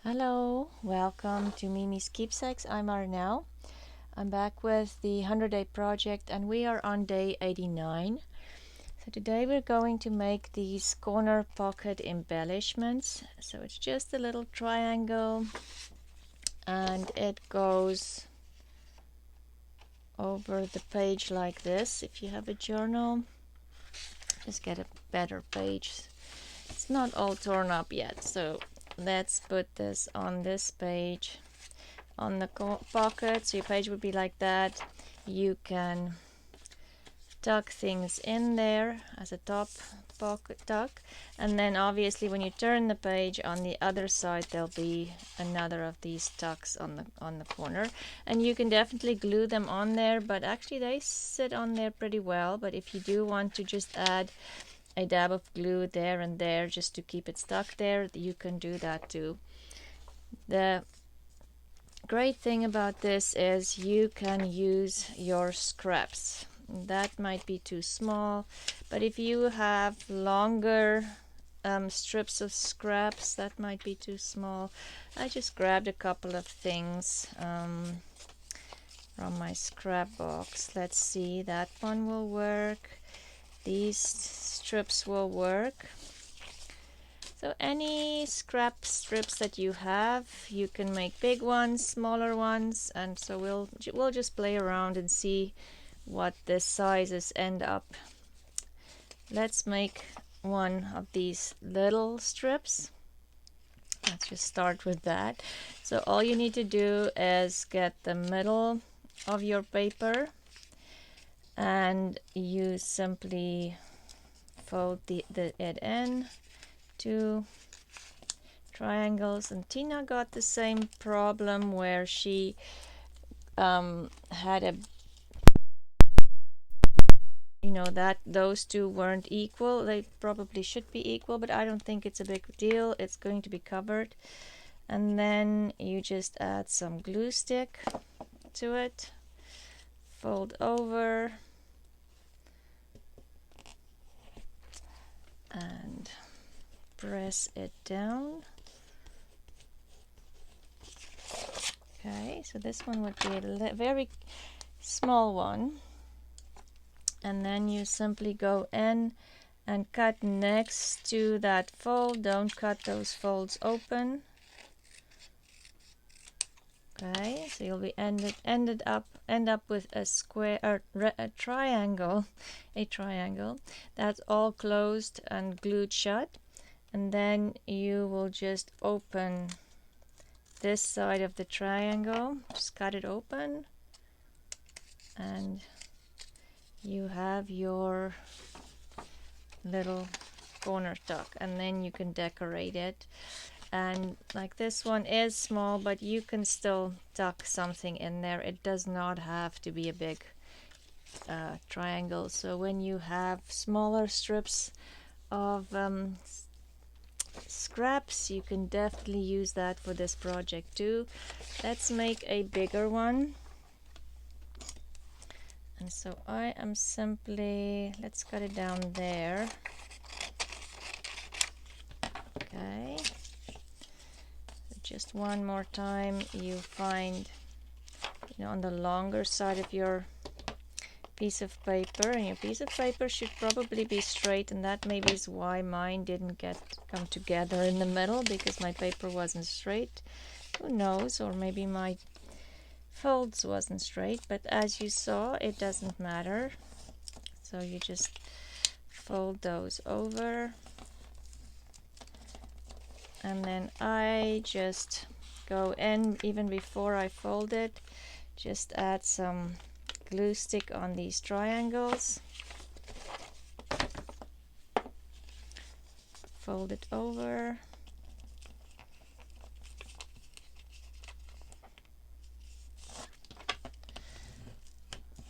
Hello, welcome to Miemie's Keepsakes. I'm Arnell. I'm back with the 100-day project and we are on day 89. So today we're going to make these corner pocket embellishments. So it's just a little triangle and it goes over the page like this. If you have a journal, just get a better page. It's not all torn up yet, so let's put this on this page on the pocket. So your page would be like that. You can tuck things in there as a top pocket tuck, and then obviously when you turn the page on the other side there'll be another of these tucks on the corner, and you can definitely glue them on there, but actually they sit on there pretty well. But if you do want to just add a dab of glue there and there just to keep it stuck there, you can do that too. The great thing about this is you can use your scraps. That might be too small, but if you have longer strips of scraps, that might be too small. I just grabbed a couple of things from my scrap box. Let's see, that one will work. These strips will work. So any scrap strips that you have, you can make big ones, smaller ones, and so we'll just play around and see what the sizes end up. Let's make one of these little strips. Let's just start with that. So all you need to do is get the middle of your paper and you simply fold it in. Two triangles, and Tina got the same problem where she had a, that those two weren't equal. They probably should be equal, but I don't think it's a big deal. It's going to be covered, and then you just add some glue stick to it, fold over, and press it down. Okay, so this one would be a very small one, and then you simply go in and cut next to that fold. Don't cut those folds open. Okay, so you'll be end up with a square or a triangle, that's all closed and glued shut, and then you will just open this side of the triangle, just cut it open, and you have your little corner tuck, and then you can decorate it. And like this one is small, but you can still tuck something in there. It does not have to be a big triangle. So when you have smaller strips of scraps, you can definitely use that for this project too. Let's make a bigger one. And so I am simply, let's cut it down there. Okay, just one more time, you find, on the longer side of your piece of paper, and your piece of paper should probably be straight, and that maybe is why mine didn't come together in the middle, because my paper wasn't straight. Who knows, or maybe my folds wasn't straight, but as you saw, it doesn't matter. So you just fold those over, and then I just go in even before I fold it, just add some glue stick on these triangles, fold it over,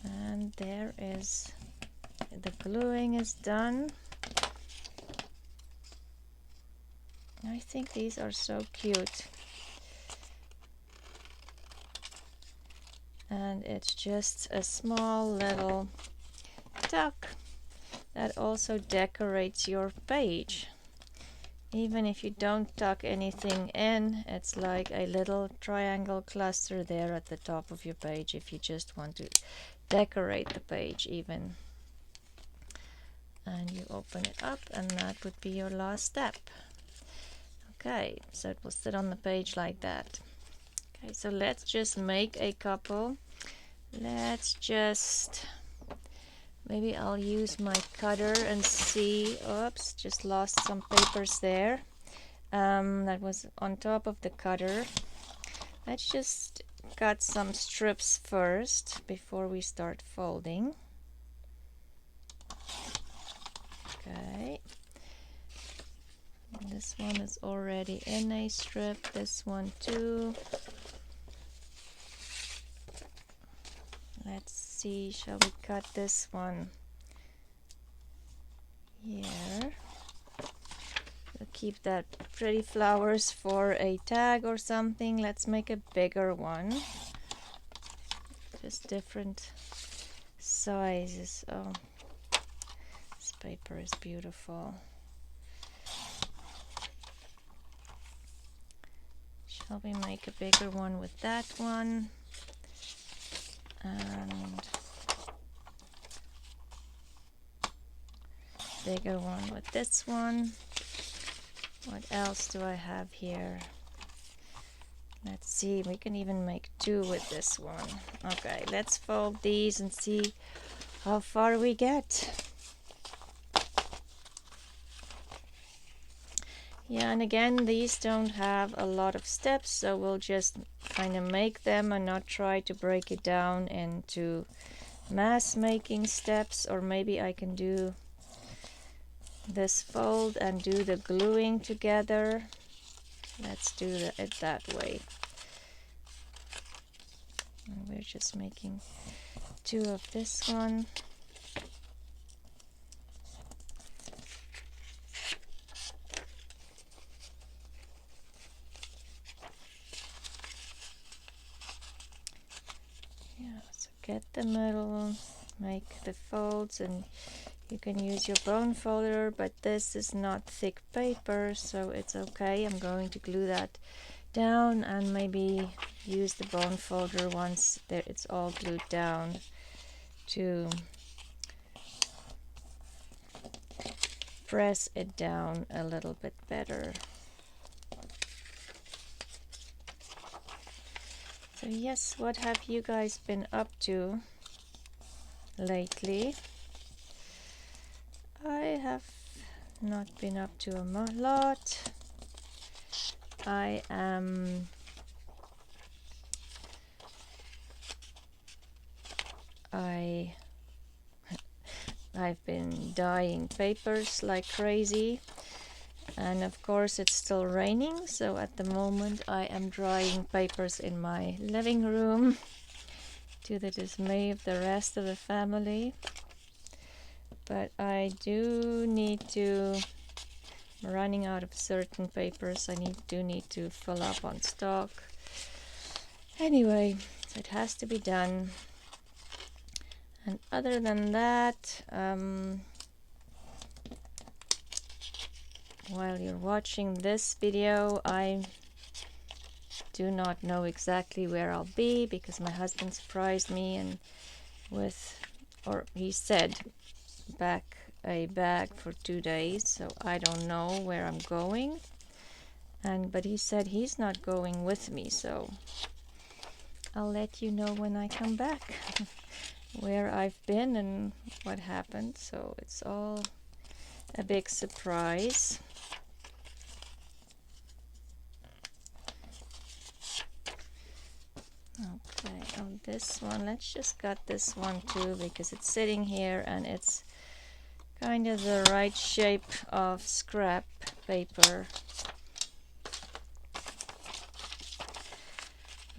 and there is, the gluing is done. I think these are so cute, and it's just a small little tuck that also decorates your page. even if you don't tuck anything in, it's like a little triangle cluster there at the top of your page if you just want to decorate the page even. And you open it up, and that would be your last step. Okay, so it will sit on the page like that. Okay, so let's just make a couple. Let's just, maybe I'll use my cutter and see. Oops, just lost some papers there. That was on top of the cutter. Let's just cut some strips first before we start folding. Okay. This one is already in a strip, this one too. Let's see, shall we cut this one here? We'll keep that pretty flowers for a tag or something. Let's make a bigger one. Just different sizes. Oh, this paper is beautiful. Shall we make a bigger one with that one? And bigger one with this one. What else do I have here? Let's see, we can even make two with this one. Okay, let's fold these and see how far we get. Yeah, and again, these don't have a lot of steps, so we'll just kind of make them and not try to break it down into mass making steps. Or maybe I can do this fold and do the gluing together. Let's do it that way. And we're just making two of this one. Get the middle, make the folds, and you can use your bone folder, but this is not thick paper, so it's okay. I'm going to glue that down and maybe use the bone folder once there it's all glued down to press it down a little bit better. So yes, what have you guys been up to lately? I have not been up to a lot. I've been dyeing papers like crazy. And of course it's still raining, so at the moment I am drying papers in my living room to the dismay of the rest of the family. But I do need to, I'm running out of certain papers. I do need to fill up on stock. Anyway, so it has to be done. And other than that, while you're watching this video, I do not know exactly where I'll be because my husband surprised me and he said back a bag for 2 days, so I don't know where I'm going. But he said he's not going with me, so I'll let you know when I come back where I've been and what happened. So it's all a big surprise. Okay, on this one, let's just cut this one too because it's sitting here and it's kind of the right shape of scrap paper.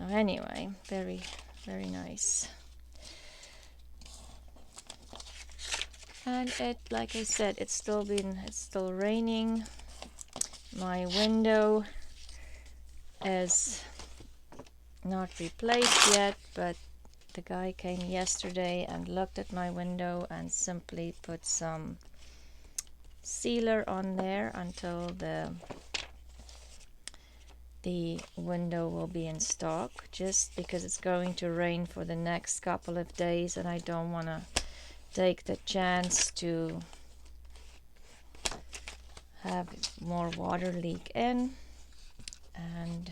Oh, anyway, very, very nice. And it, like I said, it's still raining. My window is not replaced yet, but the guy came yesterday and looked at my window and simply put some sealer on there until the window will be in stock, just because it's going to rain for the next couple of days and I don't want to take the chance to have more water leak in. And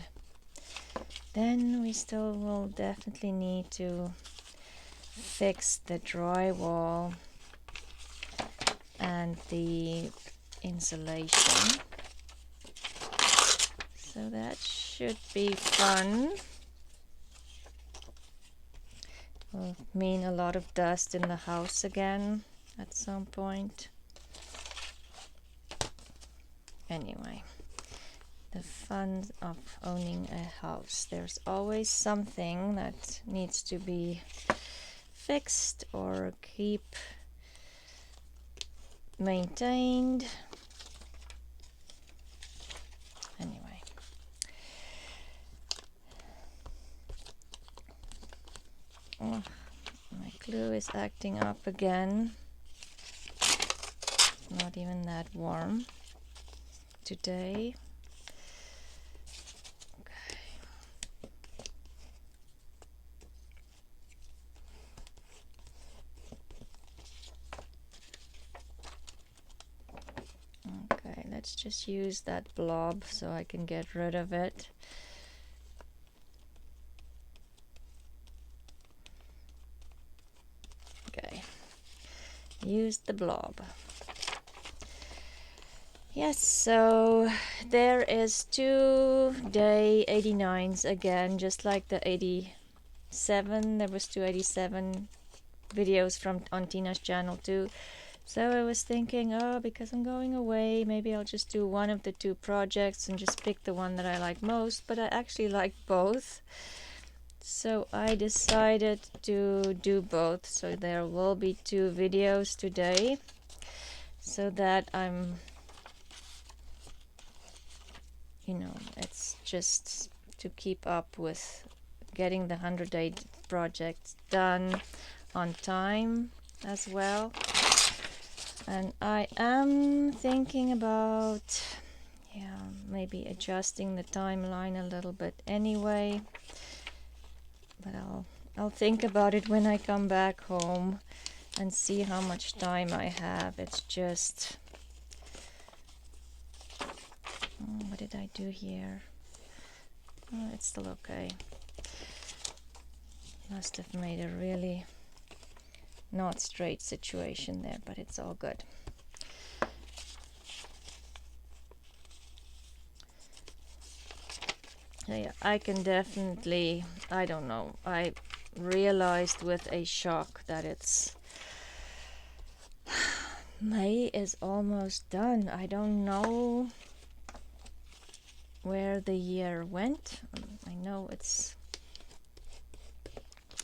then we still will definitely need to fix the drywall and the insulation. So that should be fun. Will mean a lot of dust in the house again at some point. Anyway, the fun of owning a house. There's always something that needs to be fixed or keep maintained. Anyway. Oh, my glue is acting up again. It's not even that warm today. Okay, let's just use that blob so I can get rid of it. Okay, use the blob. Yes, so there is 2 day 89s again, just like the 87. There was 287 videos from on Tina's channel too. So I was thinking, oh, because I'm going away, maybe I'll just do one of the 2 projects and just pick the one that I like most. But I actually like both. So I decided to do both. So there will be 2 videos today. So that I'm, you know, it's just to keep up with getting the 100-day project done on time as well. And I am thinking about, yeah, maybe adjusting the timeline a little bit anyway. But I'll think about it when I come back home and see how much time I have. It's just, oh, what did I do here? Oh, it's still okay. Must have made a really not straight situation there, but it's all good. Yeah, I can definitely, I don't know, I realized with a shock that it's May is almost done. I don't know where the year went. I know it's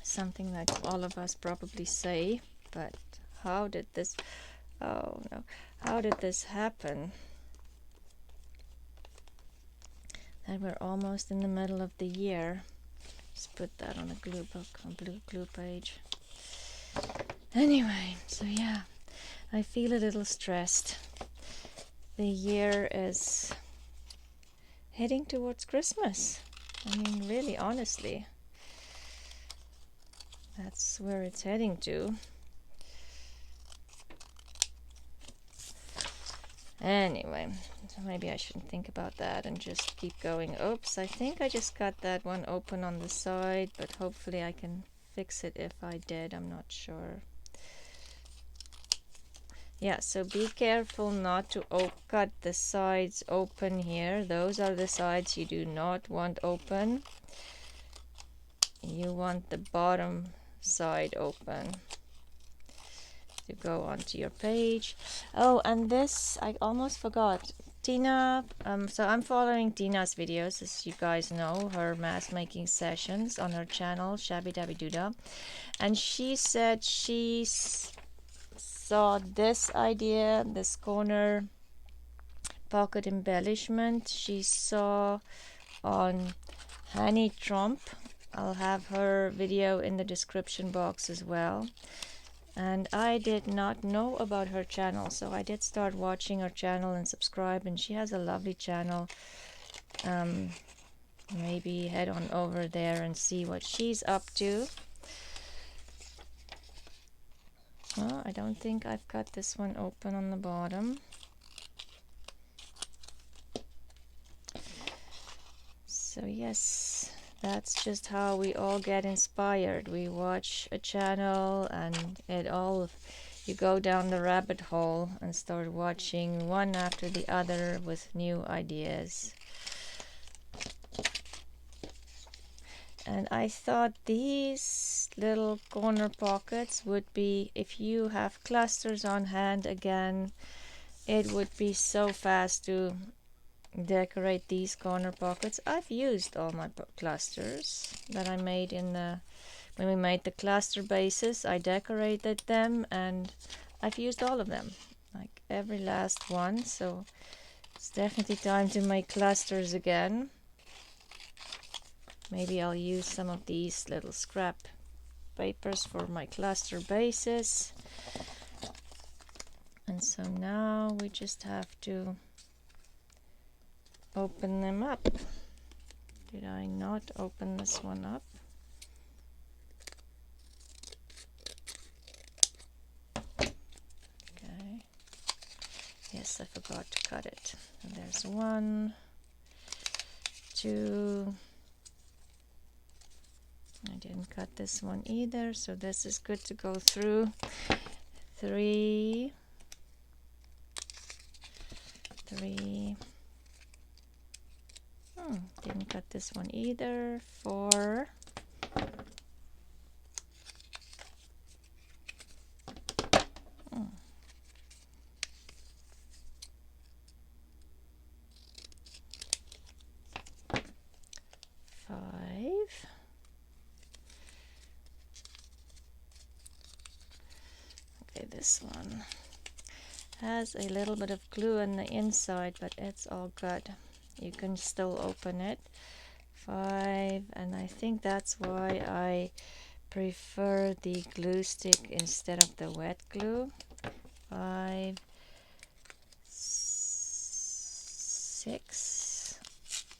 something that all of us probably say, but how did this, oh no, how did this happen? That we're almost in the middle of the year. Just put that on a glue book, on blue glue page. Anyway, so yeah, I feel a little stressed. The year is heading towards Christmas. I mean, really, honestly. That's where it's heading to. Anyway, so maybe I shouldn't think about that and just keep going. Oops, I think I just got that one open on the side, but hopefully I can fix it if I did. I'm not sure. Yeah, so be careful not to cut the sides open here. Those are the sides you do not want open. You want the bottom side open to go onto your page. Oh, and this, I almost forgot. Tina, so I'm following Tina's videos, as you guys know, her mask making sessions on her channel, Shabbydabbydoodah. And she said she saw this idea, this corner pocket embellishment she saw on Honey Trump. I'll have her video in the description box as well. And I did not know about her channel, so I did start watching her channel and subscribe, and she has a lovely channel. Maybe head on over there and see what she's up to. Oh, I don't think I've got this one open on the bottom. So yes, that's just how we all get inspired. We watch a channel and you go down the rabbit hole and start watching one after the other with new ideas. And I thought these little corner pockets would be, if you have clusters on hand again, it would be so fast to decorate these corner pockets. I've used all my clusters that I made when we made the cluster bases. I decorated them and I've used all of them, like every last one. So it's definitely time to make clusters again. Maybe I'll use some of these little scrap papers for my cluster bases. And so now we just have to open them up. Did I not open this one up? Okay. Yes, I forgot to cut it. And there's 1, 2. I didn't cut this one either, so this is good to go through. 3. Didn't cut this one either. 4. 5. Okay, this one has a little bit of glue on the inside, but it's all good. You can still open it. 5, and I think that's why I prefer the glue stick instead of the wet glue. 5, 6,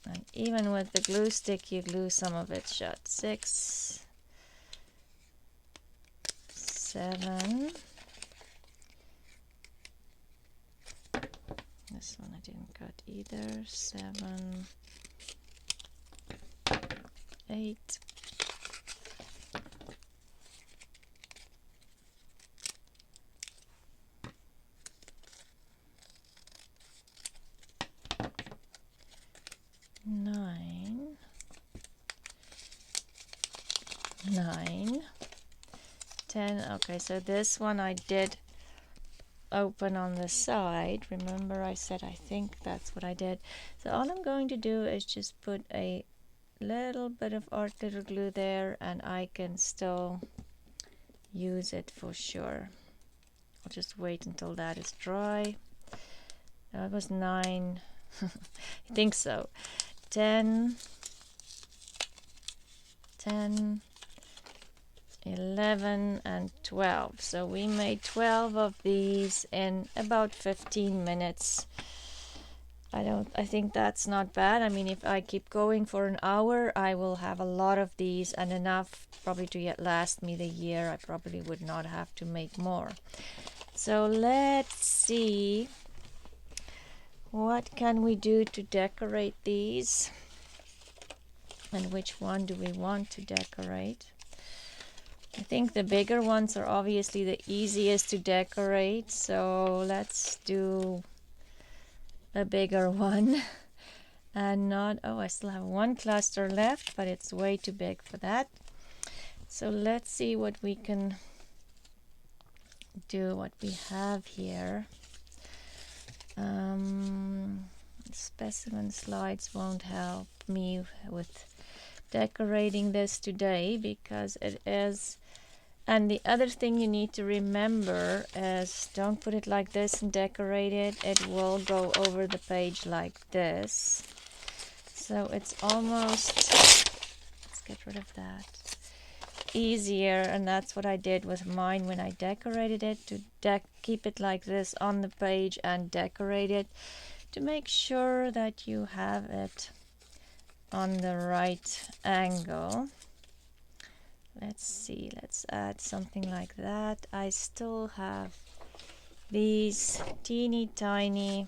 and even with the glue stick you glue some of it shut. 6, 7. This one I didn't cut either. 7, 8, 9, 10. Okay, so this one I did open on the side. Remember I said I think that's what I did. So all I'm going to do is just put a little bit of art glitter glue there, and I can still use it for sure. I'll just wait until that is dry. That was 9. I think so. 10, 11, and 12. So we made 12 of these in about 15 minutes. I think that's not bad. I mean, if I keep going for an hour, I will have a lot of these and enough probably to last me the year. I probably would not have to make more. So let's see, what can we do to decorate these? And which one do we want to decorate? I think the bigger ones are obviously the easiest to decorate, so let's do a bigger one. And not, oh, I still have one cluster left, but it's way too big for that. So let's see what we can do, what we have here. Specimen slides won't help me with decorating this today because it is. And the other thing you need to remember is don't put it like this and decorate it. It will go over the page like this. So it's almost, let's get rid of that. easier, and that's what I did with mine when I decorated it, to keep it like this on the page and decorate it to make sure that you have it on the right angle. Let's see, let's add something like that. I still have these teeny tiny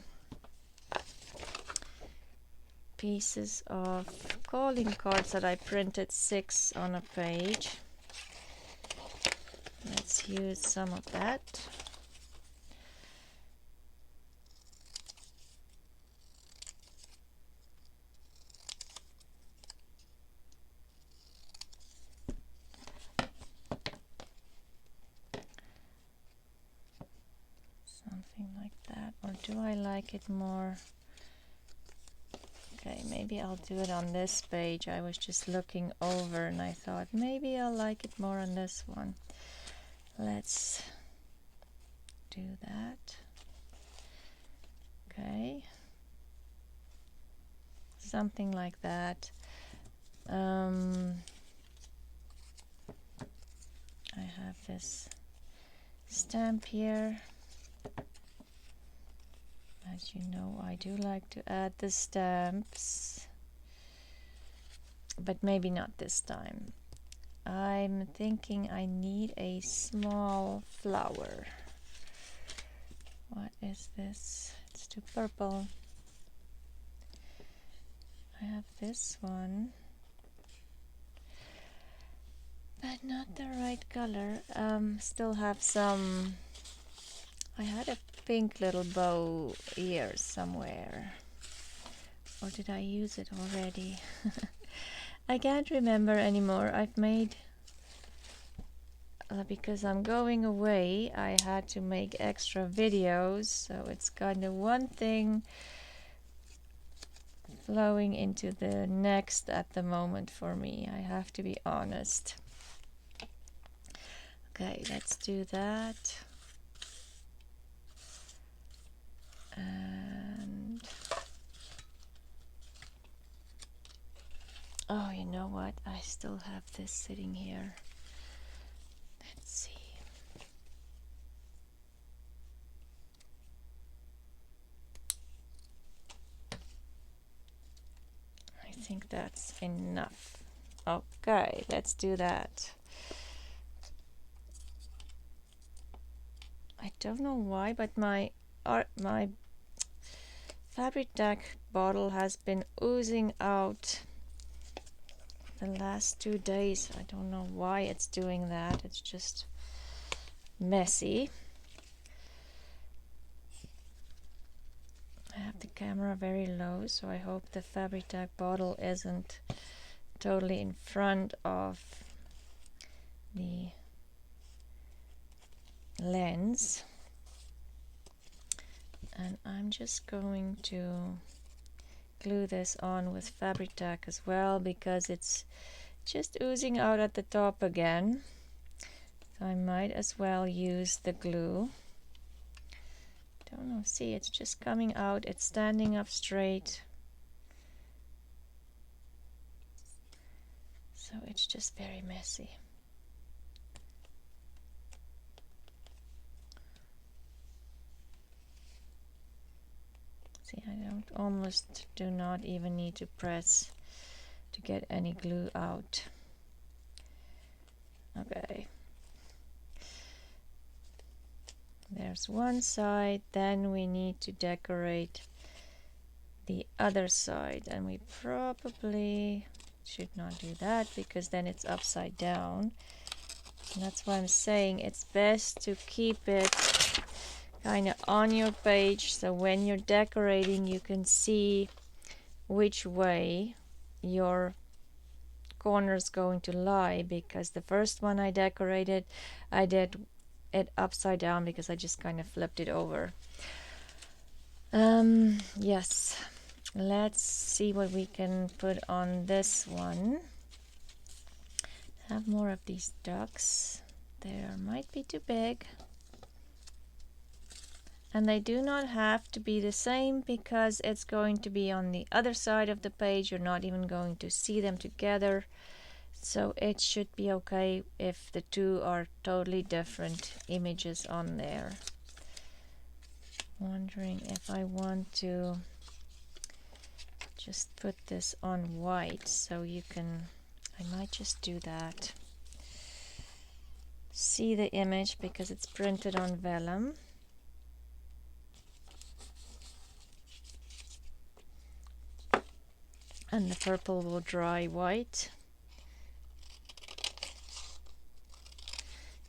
pieces of calling cards that I printed 6 on a page. Let's use some of that. Something like that. Or do I like it more? Okay, maybe I'll do it on this page. I was just looking over and I thought maybe I'll like it more on this one. Let's do that. Okay. Something like that. I have this stamp here. As you know, I do like to add the stamps, but maybe not this time. I'm thinking I need a small flower. What is this? It's too purple. I have this one, but not the right color. Still have some. I had a pink little bow here somewhere, or did I use it already? I can't remember anymore. I've made because I'm going away, I had to make extra videos, so it's kind of one thing flowing into the next at the moment for me. I have to be honest. Okay, let's do that. And oh, you know what? I still have this sitting here. Let's see. I think that's enough. Okay, let's do that. I don't know why, but my Fabrique bottle has been oozing out the last 2 days. I don't know why it's doing that. It's just messy. I have the camera very low, so I hope the Fabrique bottle isn't totally in front of the lens. And I'm just going to glue this on with Fabrique as well, because it's just oozing out at the top again. So I might as well use the glue. Don't know, see, it's just coming out, it's standing up straight. So it's just very messy. See, I almost do not even need to press to get any glue out. Okay. There's one side, then we need to decorate the other side, and we probably should not do that because then it's upside down. And that's why I'm saying it's best to keep it kind of on your page, so when you're decorating you can see which way your corner is going to lie, because the first one I decorated, I did it upside down because I just kind of flipped it over. Yes, let's see what we can put on this one. Have more of these ducks. They might be too big. And they do not have to be the same because it's going to be on the other side of the page. You're not even going to see them together. So it should be okay if the two are totally different images on there. Wondering if I want to just put this on white so you can, I might just do that. See the image because it's printed on vellum. And the purple will dry white.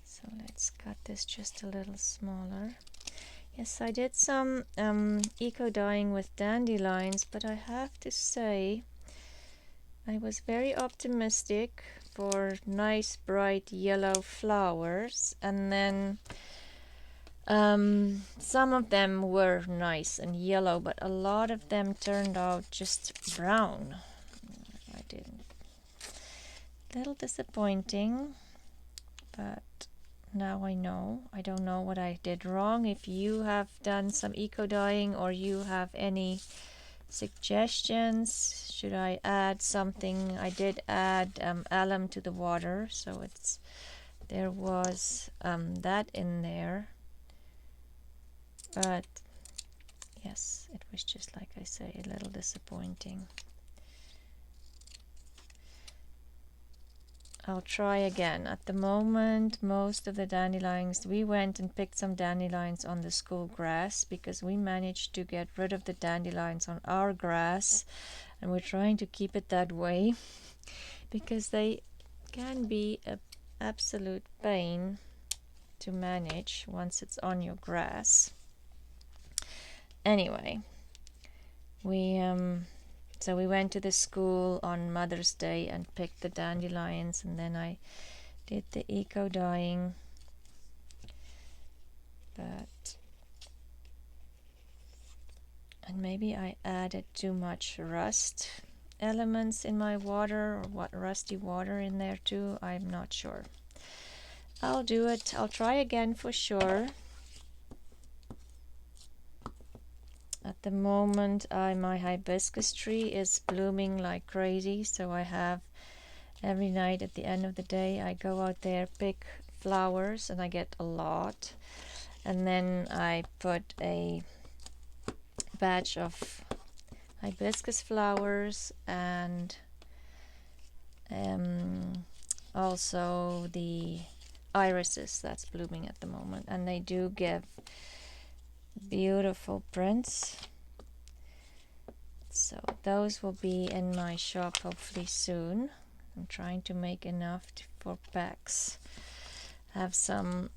So let's cut this just a little smaller. Yes, I did some eco dyeing with dandelions, but I have to say I was very optimistic for nice bright yellow flowers, and then some of them were nice and yellow, but a lot of them turned out just brown. I didn't. Little disappointing, but now I know. I don't know what I did wrong. If you have done some eco dyeing or you have any suggestions, should I add something? I did add alum to the water, so there was that in there. But yes, it was just like I say, a little disappointing. I'll try again. At the moment, most of the dandelions, we went and picked some dandelions on the school grass because we managed to get rid of the dandelions on our grass, and we're trying to keep it that way because they can be an absolute pain to manage once it's on your grass. Anyway, so we went to the school on Mother's Day and picked the dandelions, and then I did the eco dyeing. And maybe I added too much rust elements in my water, or what, rusty water in there too. I'm not sure. I'll do it. I'll try again for sure. At the moment, my hibiscus tree is blooming like crazy, so I have every night at the end of the day, I go out there, pick flowers, and I get a lot. And then I put a batch of hibiscus flowers and also the irises that's blooming at the moment, and they do give beautiful prints. So those will be in my shop hopefully soon. I'm trying to make enough for packs. Have some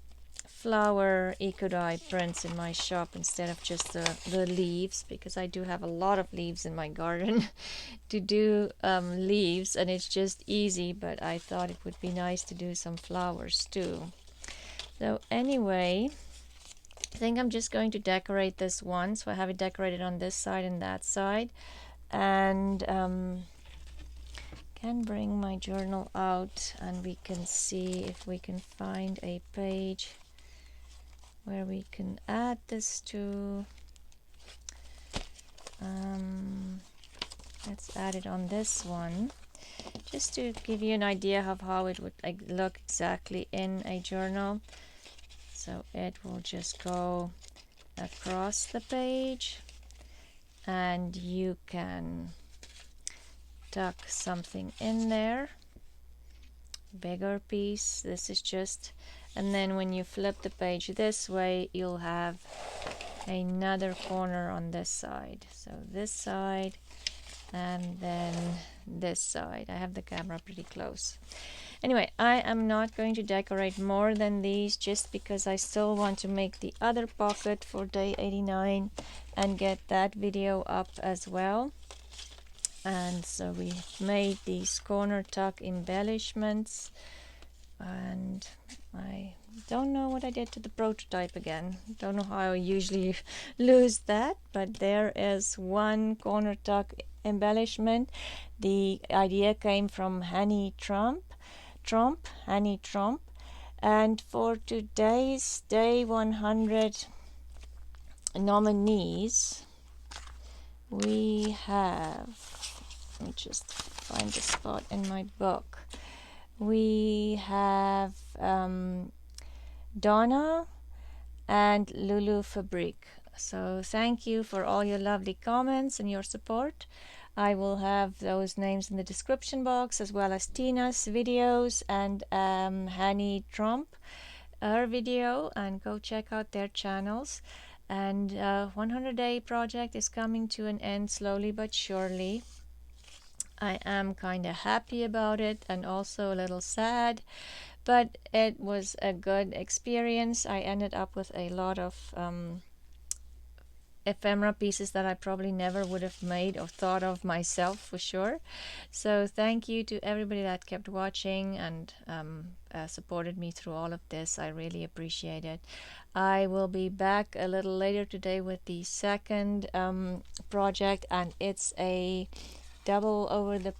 flower eco dye prints in my shop instead of just the leaves, because I do have a lot of leaves in my garden to do leaves, and it's just easy, but I thought it would be nice to do some flowers too. So anyway, I think I'm just going to decorate this one, so I have it decorated on this side and that side, and can bring my journal out and we can see if we can find a page where we can add this to. Let's add it on this one, just to give you an idea of how it would look exactly in a journal. So it will just go across the page, and you can tuck something in there, bigger piece. This is just, and then when you flip the page this way, you'll have another corner on this side. So this side and then this side. I have the camera pretty close. Anyway, I am not going to decorate more than these, just because I still want to make the other pocket for day 89 and get that video up as well. And so we made these corner tuck embellishments, and I don't know what I did to the prototype again. Don't know how I usually lose that, but there is one corner tuck embellishment. The idea came from Honey Trump, and for today's day 100 nominees, we have, let me just find the spot in my book. We have Donna and Lou Fabrique. So thank you for all your lovely comments and your support. I will have those names in the description box, as well as Tina's videos and Hanny Trump, her video, and go check out their channels. And 100-day project is coming to an end slowly but surely. I am kind of happy about it and also a little sad, but it was a good experience. I ended up with a lot of ephemera pieces that I probably never would have made or thought of myself, for sure. So thank you to everybody that kept watching and supported me through all of this. I really appreciate it. I will be back a little later today with the second project, and it's a double over the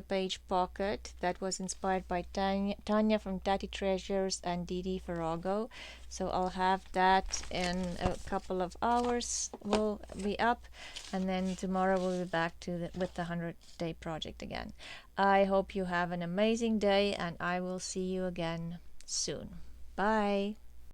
page pocket that was inspired by Tanya from Tatty Treasures and Didi Farrago. So I'll have that in a couple of hours. We'll be up, and then tomorrow we'll be back with the 100-day project again. I hope you have an amazing day, and I will see you again soon. Bye.